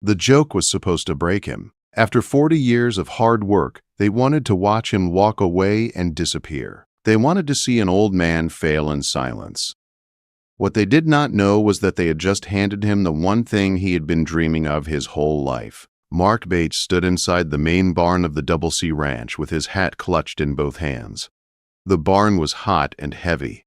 The joke was supposed to break him. After 40 years of hard work, they wanted to watch him walk away and disappear. They wanted to see an old man fail in silence. What they did not know was that they had just handed him the one thing he had been dreaming of his whole life. Mark Bates stood inside the main barn of the Double C Ranch with his hat clutched in both hands. The barn was hot and heavy,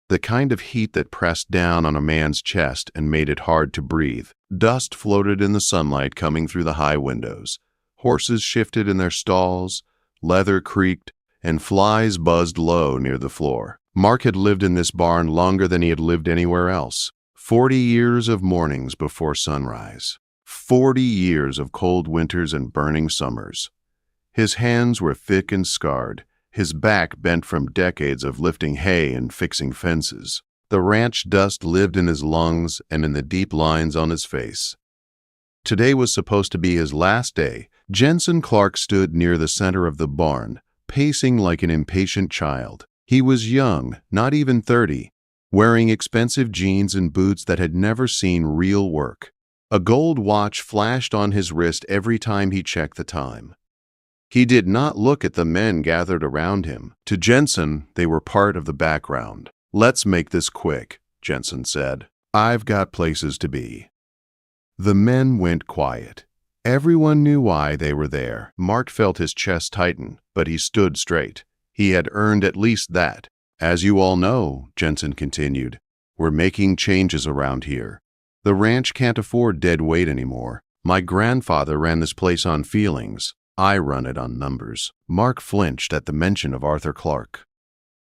the kind of heat that pressed down on a man's chest and made it hard to breathe. Dust floated in the sunlight coming through the high windows. Horses shifted in their stalls, leather creaked, and flies buzzed low near the floor. Mark had lived in this barn longer than he had lived anywhere else. 40 years of mornings before sunrise. 40 years of cold winters and burning summers. His hands were thick and scarred, his back bent from decades of lifting hay and fixing fences. The ranch dust lived in his lungs and in the deep lines on his face. Today was supposed to be his last day. Jensen Clark stood near the center of the barn, pacing like an impatient child. He was young, not even 30, wearing expensive jeans and boots that had never seen real work. A gold watch flashed on his wrist every time he checked the time. He did not look at the men gathered around him. To Jensen, they were part of the background. "Let's make this quick," Jensen said. "I've got places to be." The men went quiet. Everyone knew why they were there. Mark felt his chest tighten, but he stood straight. He had earned at least that. "As you all know," Jensen continued, "we're making changes around here. The ranch can't afford dead weight anymore. My grandfather ran this place on feelings. I run it on numbers." Mark flinched at the mention of Arthur Clark.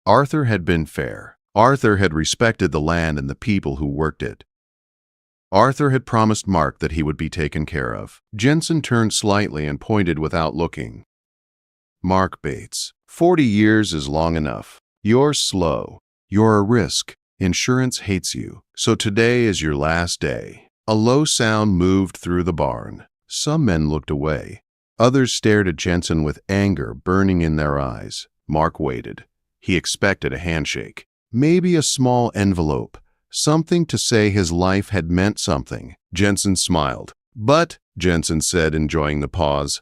Arthur had been fair. Arthur had respected the land and the people who worked it. Arthur had promised Mark that he would be taken care of. Jensen turned slightly and pointed without looking. "Mark Bates, 40 years is long enough. You're slow. You're a risk. Insurance hates you. So today is your last day." A low sound moved through the barn. Some men looked away. Others stared at Jensen with anger burning in their eyes. Mark waited. He expected a handshake. Maybe a small envelope. Something to say his life had meant something. Jensen smiled. "But," Jensen said, enjoying the pause,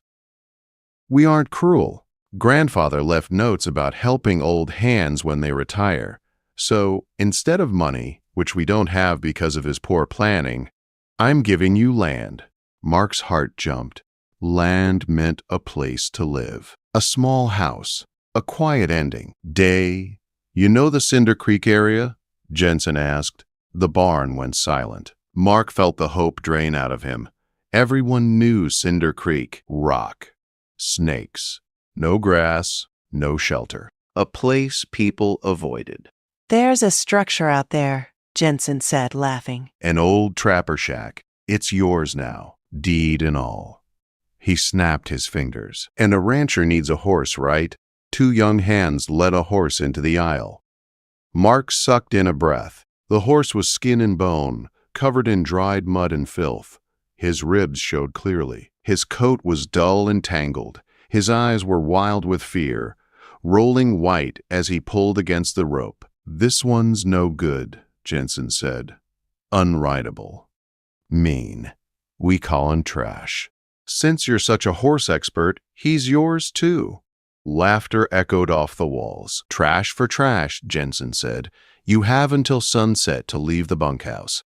"we aren't cruel. Grandfather left notes about helping old hands when they retire. So, instead of money, which we don't have because of his poor planning, I'm giving you land." Mark's heart jumped. Land meant a place to live. A small house. A quiet ending. Day. "You know the Cinder Creek area?" Jensen asked. The barn went silent. Mark felt the hope drain out of him. Everyone knew Cinder Creek. Rock. Snakes. No grass. No shelter. A place people avoided. "There's a structure out there," Jensen said, laughing. An old trapper shack. It's yours now, deed and all. He snapped his fingers. "And a rancher needs a horse, right?" Two young hands led a horse into the aisle. Mark sucked in a breath. The horse was skin and bone, covered in dried mud and filth. His ribs showed clearly. His coat was dull and tangled. His eyes were wild with fear, rolling white as he pulled against the rope. "This one's no good," Jensen said. "Unrideable. Mean. We call him trash. Since you're such a horse expert, he's yours too." Laughter echoed off the walls. "Trash for trash," Jensen said. "You have until sunset to leave the bunkhouse."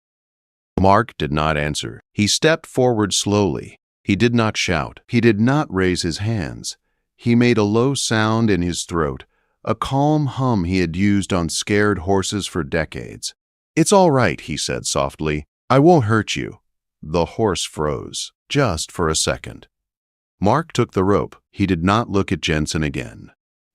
Mark did not answer. He stepped forward slowly. He did not shout. He did not raise his hands. He made a low sound in his throat, a calm hum he had used on scared horses for decades. "It's all right," he said softly. "I won't hurt you." The horse froze, just for a second. Mark took the rope. He did not look at Jensen again.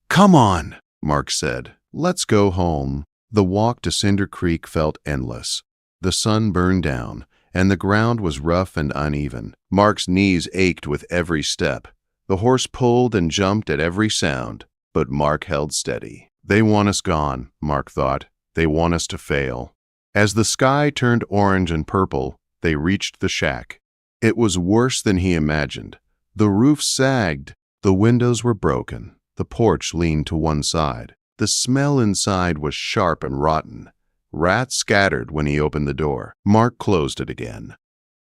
"Come on," Mark said. "Let's go home." The walk to Cinder Creek felt endless. The sun burned down, and the ground was rough and uneven. Mark's knees ached with every step. The horse pulled and jumped at every sound, but Mark held steady. "They want us gone," Mark thought. "They want us to fail." As the sky turned orange and purple, they reached the shack. It was worse than he imagined. The roof sagged. The windows were broken. The porch leaned to one side. The smell inside was sharp and rotten. Rats scattered when he opened the door. Mark closed it again.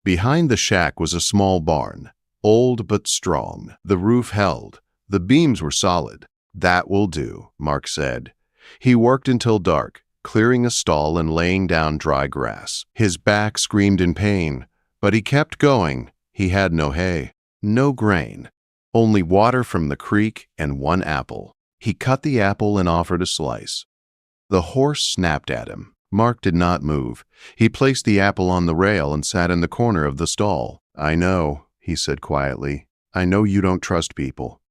Behind the shack was a small barn, old but strong. The roof held. The beams were solid. "That will do," Mark said. He worked until dark, clearing a stall and laying down dry grass. His back screamed in pain, but he kept going. He had no hay, no grain, only water from the creek and one apple. He cut the apple and offered a slice. The horse snapped at him. Mark did not move. He placed the apple on the rail and sat in the corner of the stall. "I know," he said quietly. "I know you don't trust people."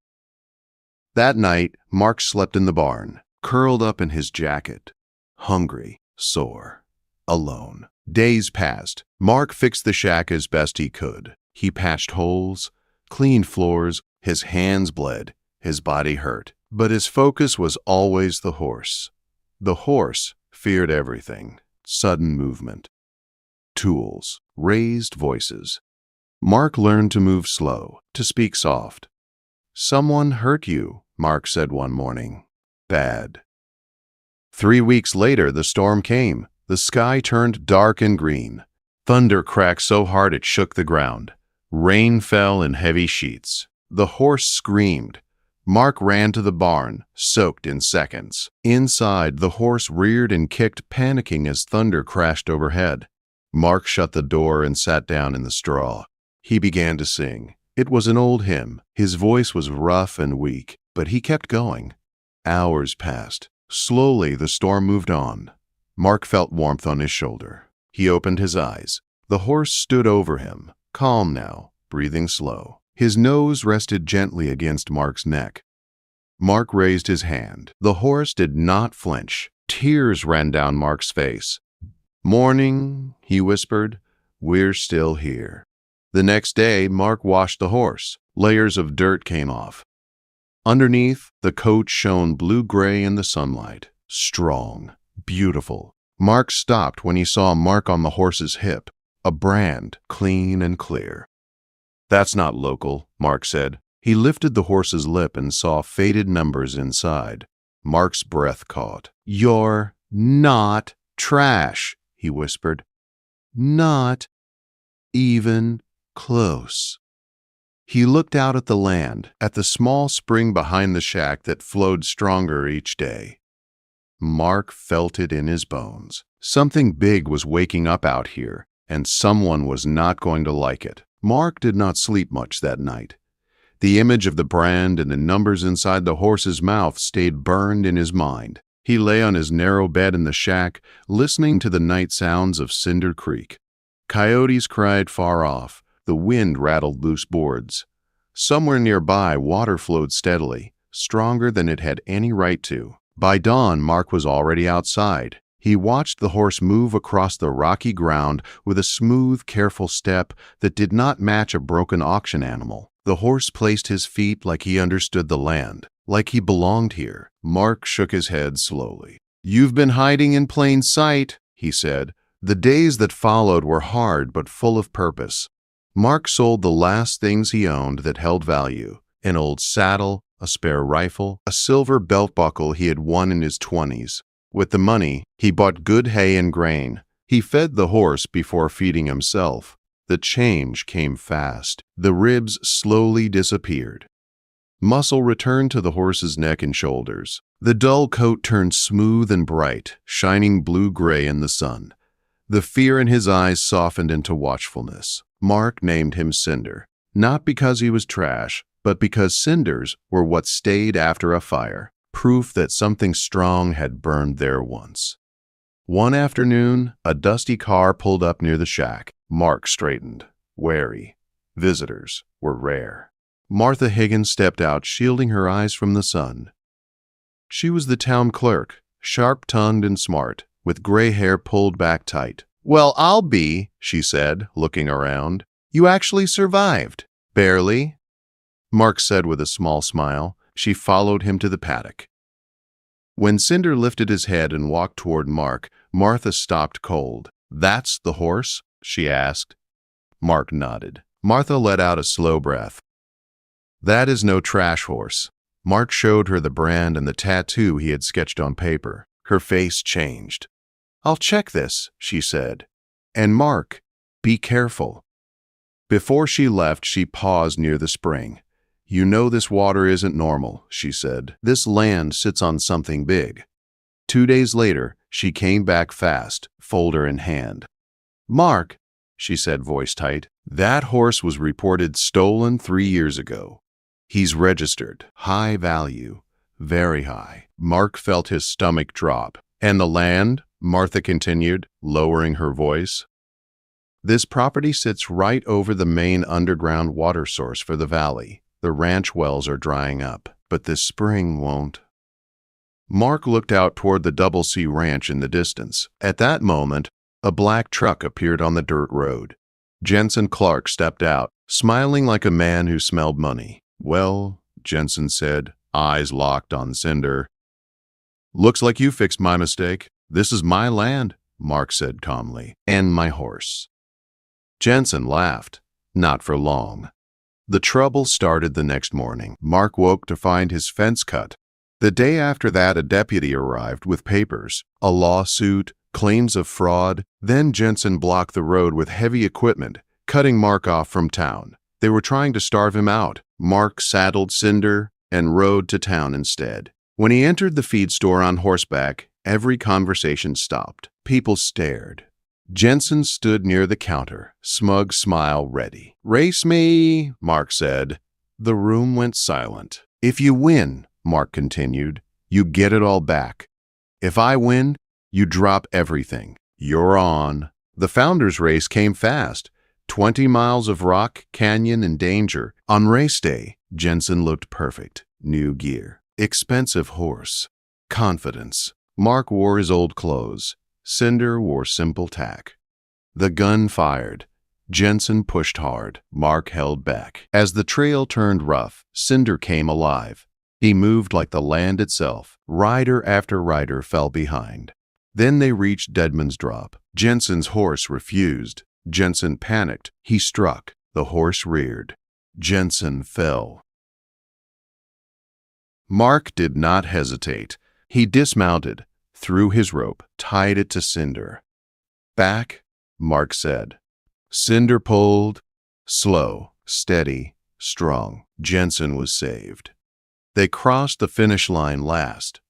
That night, Mark slept in the barn, curled up in his jacket, hungry, sore, alone. Days passed. Mark fixed the shack as best he could. He patched holes, cleaned floors. His hands bled. His body hurt. But his focus was always the horse. The horse feared everything: sudden movement, tools, raised voices. Mark learned to move slow, to speak soft. "Someone hurt you," Mark said one morning. "Bad." 3 weeks later, the storm came. The sky turned dark and green. Thunder cracked so hard it shook the ground. Rain fell in heavy sheets. The horse screamed. Mark ran to the barn, soaked in seconds. Inside, the horse reared and kicked, panicking as thunder crashed overhead. Mark shut the door and sat down in the straw. He began to sing. It was an old hymn. His voice was rough and weak, but he kept going. Hours passed. Slowly, the storm moved on. Mark felt warmth on his shoulder. He opened his eyes. The horse stood over him, calm now, breathing slow. His nose rested gently against Mark's neck. Mark raised his hand. The horse did not flinch. Tears ran down Mark's face. "Morning," he whispered. "We're still here." The next day, Mark washed the horse. Layers of dirt came off. Underneath, the coat shone blue-gray in the sunlight. Strong, beautiful. Mark stopped when he saw a mark on the horse's hip, a brand, clean and clear. "That's not local," Mark said. He lifted the horse's lip and saw faded numbers inside. Mark's breath caught. "You're not trash," he whispered. "Not even close." He looked out at the land, at the small spring behind the shack that flowed stronger each day. Mark felt it in his bones. Something big was waking up out here, and someone was not going to like it. Mark did not sleep much that night. The image of the brand and the numbers inside the horse's mouth stayed burned in his mind. He lay on his narrow bed in the shack, listening to the night sounds of Cinder Creek. Coyotes cried far off. The wind rattled loose boards. Somewhere nearby, water flowed steadily, stronger than it had any right to. By dawn, Mark was already outside. He watched the horse move across the rocky ground with a smooth, careful step that did not match a broken auction animal. The horse placed his feet like he understood the land, like he belonged here. Mark shook his head slowly. "You've been hiding in plain sight," he said. The days that followed were hard but full of purpose. Mark sold the last things he owned that held value: an old saddle, a spare rifle, a silver belt buckle he had won in his 20s. With the money, he bought good hay and grain. He fed the horse before feeding himself. The change came fast. The ribs slowly disappeared. Muscle returned to the horse's neck and shoulders. The dull coat turned smooth and bright, shining blue-gray in the sun. The fear in his eyes softened into watchfulness. Mark named him Cinder, not because he was trash, but because cinders were what stayed after a fire, proof that something strong had burned there once. One afternoon, a dusty car pulled up near the shack. Mark straightened, wary. Visitors were rare. Martha Higgins stepped out, shielding her eyes from the sun. She was the town clerk, sharp-tongued and smart, with gray hair pulled back tight. "Well, I'll be," she said, looking around. "You actually survived." "Barely," Mark said with a small smile. She followed him to the paddock. When Cinder lifted his head and walked toward Mark, Martha stopped cold. "That's the horse?" she asked. Mark nodded. Martha let out a slow breath. "That is no trash horse." Mark showed her the brand and the tattoo he had sketched on paper. Her face changed. "I'll check this," she said. "And Mark, be careful. Before she left, she paused near the spring. "You know this water isn't normal," she said. "This land sits on something big." 2 days later, she came back fast, folder in hand. "Mark," she said, voice tight, "that horse was reported stolen 3 years ago. He's registered. High value. Very high." Mark felt his stomach drop. "And the land?" Martha continued, lowering her voice. "This property sits right over the main underground water source for the valley. The ranch wells are drying up, but this spring won't." Mark looked out toward the Double C Ranch in the distance. At that moment, a black truck appeared on the dirt road. Jensen Clark stepped out, smiling like a man who smelled money. "Well," Jensen said, eyes locked on Cinder. "Looks like you fixed my mistake. This is my land," Mark said calmly, "and my horse." Jensen laughed. Not for long. The trouble started the next morning. Mark woke to find his fence cut. The day after that, a deputy arrived with papers, a lawsuit, claims of fraud. Then Jensen blocked the road with heavy equipment, cutting Mark off from town. They were trying to starve him out. Mark saddled Cinder and rode to town instead. When he entered the feed store on horseback, every conversation stopped. People stared. Jensen stood near the counter, smug smile ready. "Race me," Mark said. The room went silent. "If you win," Mark continued, "you get it all back. If I win, you drop everything. You're on." The founders' race came fast. 20 miles of rock, canyon, and danger. On race day, Jensen looked perfect. New gear. Expensive horse. Confidence. Mark wore his old clothes. Cinder wore simple tack. The gun fired. Jensen pushed hard. Mark held back. As the trail turned rough, Cinder came alive. He moved like the land itself. Rider after rider fell behind. Then they reached Deadman's Drop. Jensen's horse refused. Jensen panicked. He struck. The horse reared. Jensen fell. Mark did not hesitate. He dismounted, threw his rope, tied it to Cinder. "Back," Mark said. Cinder pulled. Slow, steady, strong. Jensen was saved. They crossed the finish line last.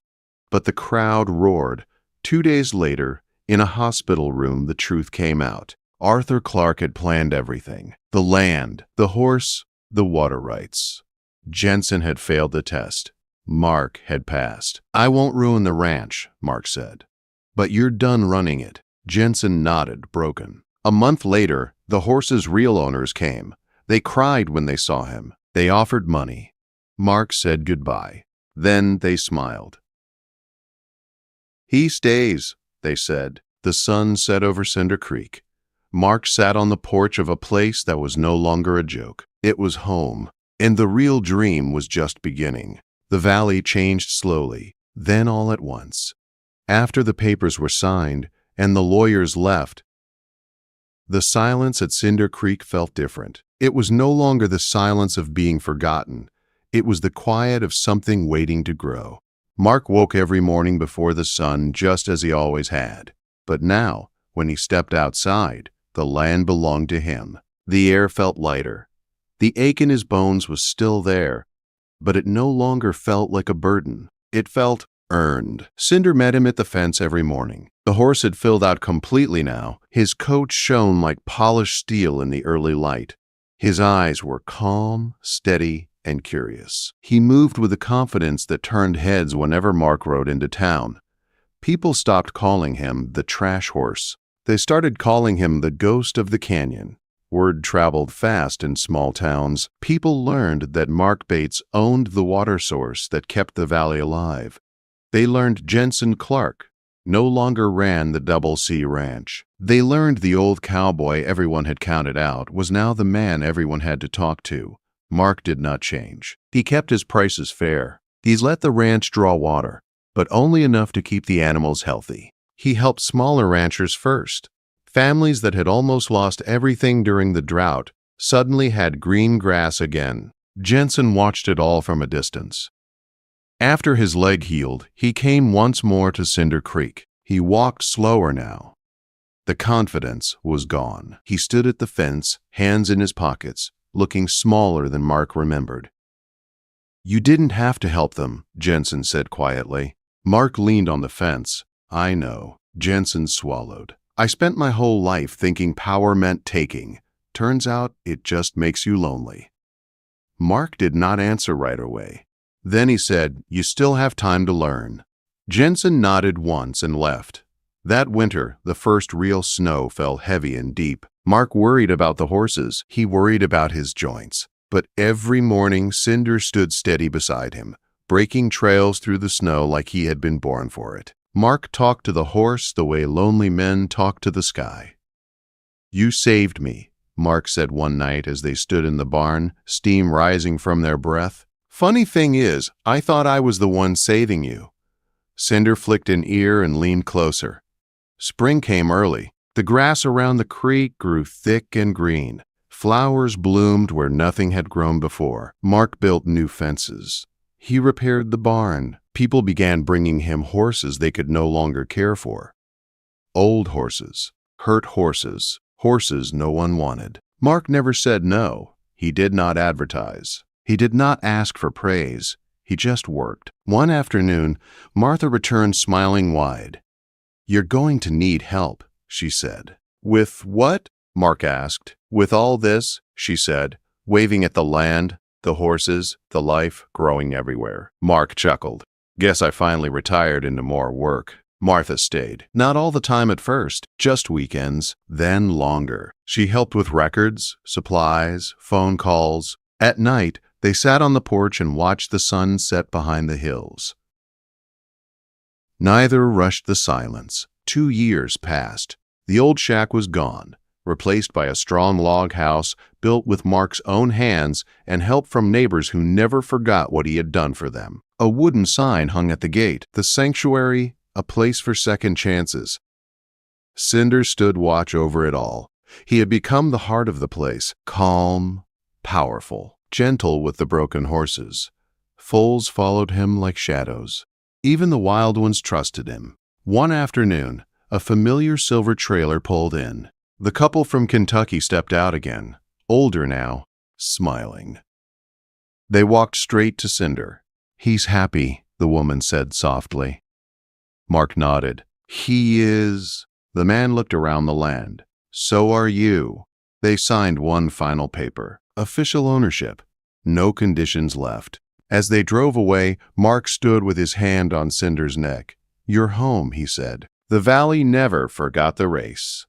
But the crowd roared. 2 days later, in a hospital room, the truth came out. Arthur Clark had planned everything. The land, the horse, the water rights. Jensen had failed the test. Mark had passed. "I won't ruin the ranch," Mark said. "But you're done running it." Jensen nodded, broken. A month later, the horse's real owners came. They cried when they saw him. They offered money. Mark said goodbye. Then they smiled. "He stays," they said. The sun set over Cinder Creek. Mark sat on the porch of a place that was no longer a joke. It was home, and the real dream was just beginning. The valley changed slowly, then all at once. After the papers were signed and the lawyers left, the silence at Cinder Creek felt different. It was no longer the silence of being forgotten. It was the quiet of something waiting to grow. Mark woke every morning before the sun, just as he always had. But now, when he stepped outside, the land belonged to him. The air felt lighter. The ache in his bones was still there, but it no longer felt like a burden. It felt earned. Cinder met him at the fence every morning. The horse had filled out completely now. His coat shone like polished steel in the early light. His eyes were calm, steady, and curious. He moved with a confidence that turned heads whenever Mark rode into town. People stopped calling him the trash horse. They started calling him the ghost of the canyon. Word traveled fast in small towns. People learned that Mark Bates owned the water source that kept the valley alive. They learned Jensen Clark no longer ran the Double C Ranch. They learned the old cowboy everyone had counted out was now the man everyone had to talk to. Mark did not change. He kept his prices fair. He let the ranch draw water, but only enough to keep the animals healthy. He helped smaller ranchers first. Families that had almost lost everything during the drought suddenly had green grass again. Jensen watched it all from a distance. After his leg healed, he came once more to Cinder Creek. He walked slower now. The confidence was gone. He stood at the fence, hands in his pockets, looking smaller than Mark remembered. "You didn't have to help them," Jensen said quietly. Mark leaned on the fence. "I know." Jensen swallowed. "I spent my whole life thinking power meant taking. Turns out it just makes you lonely." Mark did not answer right away. Then he said, "You still have time to learn." Jensen nodded once and left. That winter, the first real snow fell heavy and deep. Mark worried about the horses. He worried about his joints. But every morning, Cinder stood steady beside him, breaking trails through the snow like he had been born for it. Mark talked to the horse the way lonely men talk to the sky. "You saved me," Mark said one night as they stood in the barn, steam rising from their breath. "Funny thing is, I thought I was the one saving you." Cinder flicked an ear and leaned closer. Spring came early. The grass around the creek grew thick and green. Flowers bloomed where nothing had grown before. Mark built new fences. He repaired the barn. People began bringing him horses they could no longer care for. Old horses, hurt horses, horses no one wanted. Mark never said no. He did not advertise. He did not ask for praise. He just worked. One afternoon, Martha returned smiling wide. "You're going to need help," she said. "With what?" Mark asked. "With all this," she said, waving at the land, the horses, the life growing everywhere. Mark chuckled. "Guess I finally retired into more work." Martha stayed. Not all the time at first, just weekends, then longer. She helped with records, supplies, phone calls. At night, they sat on the porch and watched the sun set behind the hills. Neither rushed the silence. 2 years passed. The old shack was gone, replaced by a strong log house built with Mark's own hands and help from neighbors who never forgot what he had done for them. A wooden sign hung at the gate, "The Sanctuary, a place for second chances." Cinder stood watch over it all. He had become the heart of the place, calm, powerful, gentle with the broken horses. Foals followed him like shadows. Even the wild ones trusted him. One afternoon, a familiar silver trailer pulled in. The couple from Kentucky stepped out again, older now, smiling. They walked straight to Cinder. "He's happy," the woman said softly. Mark nodded. "He is." The man looked around the land. "So are you." They signed one final paper. Official ownership. No conditions left. As they drove away, Mark stood with his hand on Cinder's neck. "You're home," he said. The valley never forgot the race.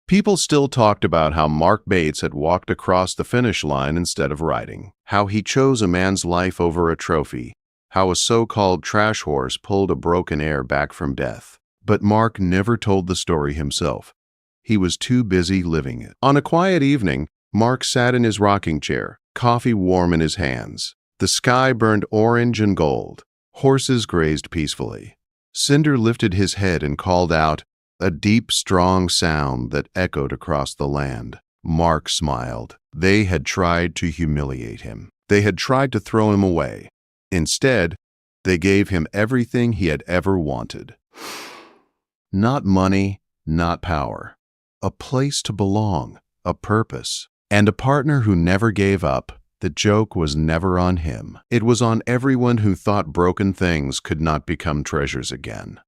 People still talked about how Mark Bates had walked across the finish line instead of riding, how he chose a man's life over a trophy, how a so-called trash horse pulled a broken heir back from death. But Mark never told the story himself. He was too busy living it. On a quiet evening, Mark sat in his rocking chair, coffee warm in his hands. The sky burned orange and gold. Horses grazed peacefully. Cinder lifted his head and called out, a deep, strong sound that echoed across the land. Mark smiled. They had tried to humiliate him. They had tried to throw him away. Instead, they gave him everything he had ever wanted. Not money, not power. A place to belong, a purpose, and a partner who never gave up. The joke was never on him. It was on everyone who thought broken things could not become treasures again.